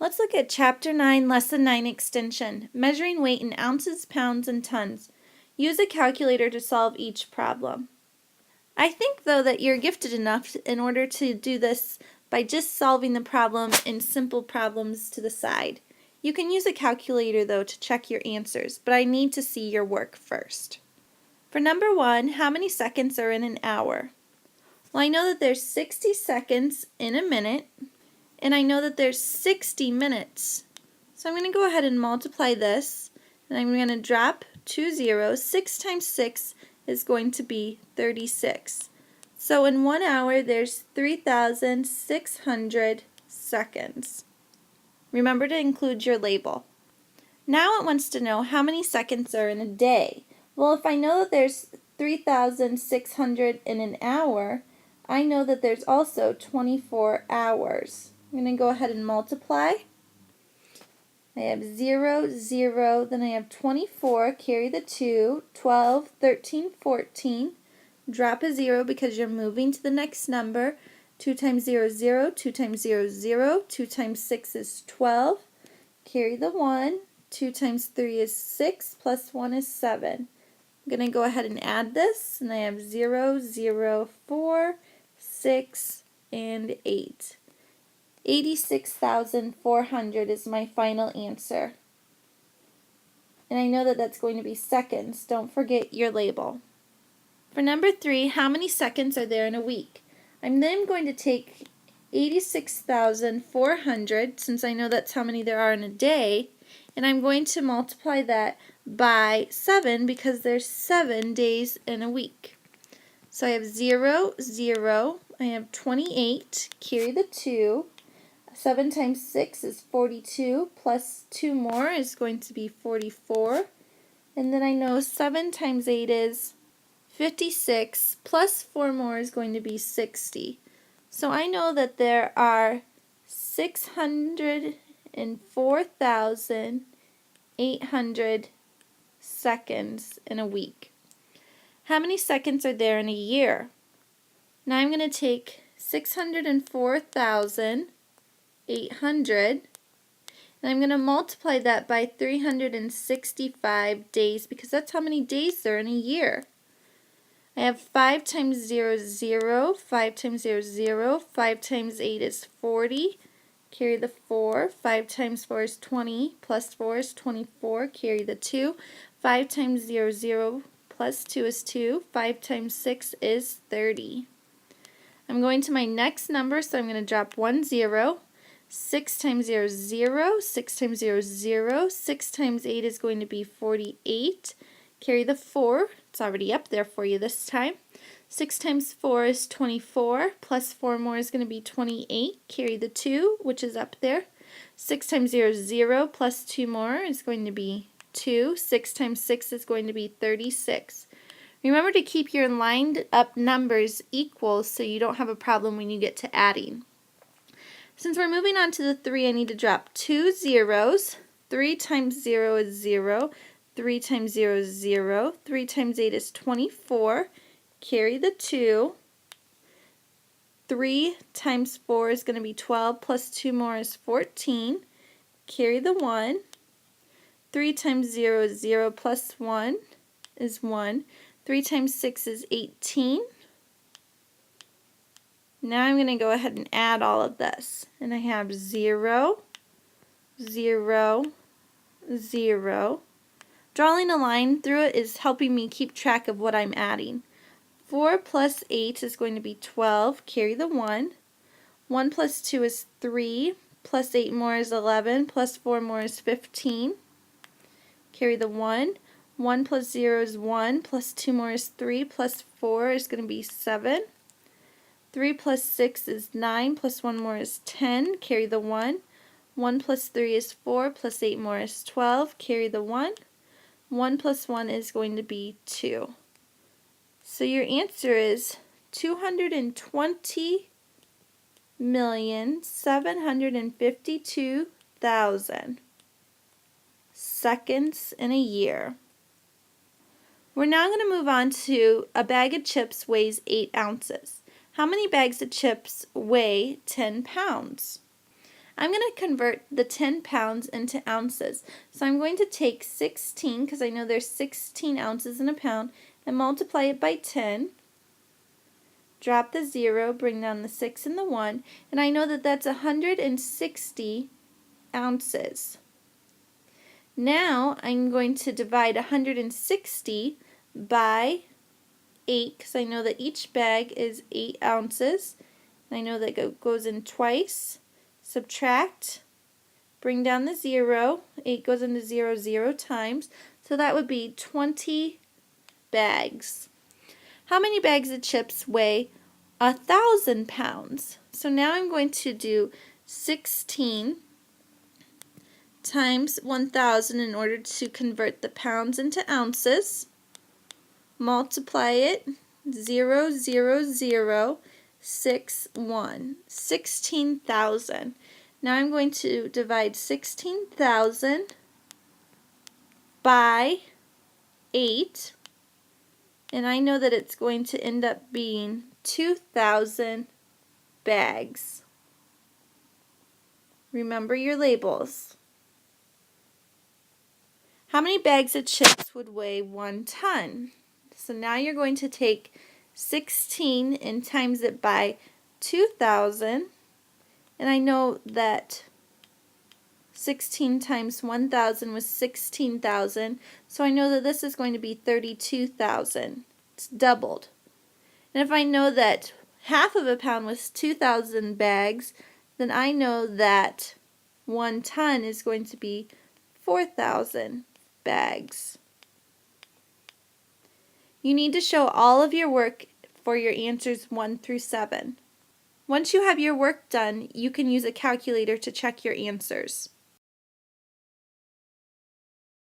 Let's look at Chapter 9, Lesson 9 Extension, Measuring Weight in Ounces, Pounds, and Tons. Use a calculator to solve each problem. I think, though, that you're gifted enough in order to do this by just solving the problem in simple problems to the side. You can use a calculator, though, to check your answers, but I need to see your work first. For number 1, how many seconds are in an hour? Well, I know that there's 60 seconds in a minute, and I know that there's 60 minutes. So I'm going to go ahead and multiply this, and I'm going to drop 2 zeros. 6 times 6 is going to be 36. So in 1 hour, there's 3,600 seconds. Remember to include your label. Now it wants to know how many seconds are in a day. Well, if I know that there's 3,600 in an hour, I know that there's also 24 hours. I'm going to go ahead and multiply. I have 0, 0, then I have 24, carry the 2, 12, 13, 14. Drop a 0 because you're moving to the next number. 2 times 0 is 0, 2 times 0 is 0, 2 times 6 is 12. Carry the 1, 2 times 3 is 6, plus 1 is 7. I'm going to go ahead and add this, and I have 0, 0, 4, 6, and 8. 86,400 is my final answer. And I know that that's going to be seconds. Don't forget your label. For number 3, how many seconds are there in a week? I'm then going to take 86,400, since I know that's how many there are in a day, and I'm going to multiply that by 7 because there's 7 days in a week. So I have 0, 0, I have 28, carry the 2. 7 times 6 is 42, plus 2 more is going to be 44. And then I know 7 times 8 is 56, plus 4 more is going to be 60. So I know that there are 604,800 seconds in a week. How many seconds are there in a year? Now I'm going to take 604,800, and I'm going to multiply that by 365 days because that's how many days there are in a year. I have 5 times 0 is 0, 5 times 0 is 0, 5 times 8 is 40, carry the 4, 5 times 4 is 20, plus 4 is 24, carry the 2, 5 times 0 is 0, plus 2 is 2, 5 times 6 is 30. I'm going to my next number, so I'm going to drop 1 0. 6 times 0 is 0, 6 times 0 is 0, 6 times 8 is going to be 48. Carry the 4, it's already up there for you this time. 6 times 4 is 24, plus 4 more is going to be 28. Carry the 2, which is up there. 6 times 0 is 0, plus 2 more is going to be 2. 6 times 6 is going to be 36. Remember to keep your lined up numbers equal so you don't have a problem when you get to adding. Since we're moving on to the 3, I need to drop 2 zeros. 3 times 0 is 0. 3 times 0 is 0. 3 times 8 is 24. Carry the 2. 3 times 4 is going to be 12, plus 2 more is 14. Carry the 1. 3 times 0 is 0, plus 1 is 1. 3 times 6 is 18. Now I'm going to go ahead and add all of this. And I have 0, 0, 0. Drawing a line through it is helping me keep track of what I'm adding. 4 plus 8 is going to be 12. Carry the 1. 1 plus 2 is 3. Plus 8 more is 11. Plus 4 more is 15. Carry the 1. 1 plus 0 is 1. Plus 2 more is 3. Plus 4 is going to be 7. 3 plus 6 is 9, plus 1 more is 10, carry the 1. 1 plus 3 is 4, plus 8 more is 12, carry the 1. 1 plus 1 is going to be 2. So your answer is 220,752,000 seconds in a year. We're now going to move on to a bag of chips weighs 8 ounces. How many bags of chips weigh 10 pounds? I'm going to convert the 10 pounds into ounces. So I'm going to take 16, because I know there's 16 ounces in a pound, and multiply it by 10. Drop the 0, bring down the 6 and the 1, and I know that that's 160 ounces. Now I'm going to divide 160 by 8, because I know that each bag is 8 ounces. I know that it goes in twice. Subtract, bring down the 0. 8 goes into 0 0 times. So that would be 20 bags. How many bags of chips weigh 1,000 pounds? So now I'm going to do 16 times 1,000 in order to convert the pounds into ounces. Multiply it, 0 0 0 6 1, 16,000. Now I'm going to divide 16,000 by 8, and I know that it's going to end up being 2,000 bags. Remember your labels. How many bags of chips would weigh 1 ton? So now you're going to take 16 and times it by 2,000, and I know that 16 times 1,000 was 16,000, so I know that this is going to be 32,000. It's doubled. And if I know that half of a pound was 2,000 bags, then I know that 1 ton is going to be 4,000 bags. You need to show all of your work for your answers 1 through 7. Once you have your work done, you can use a calculator to check your answers.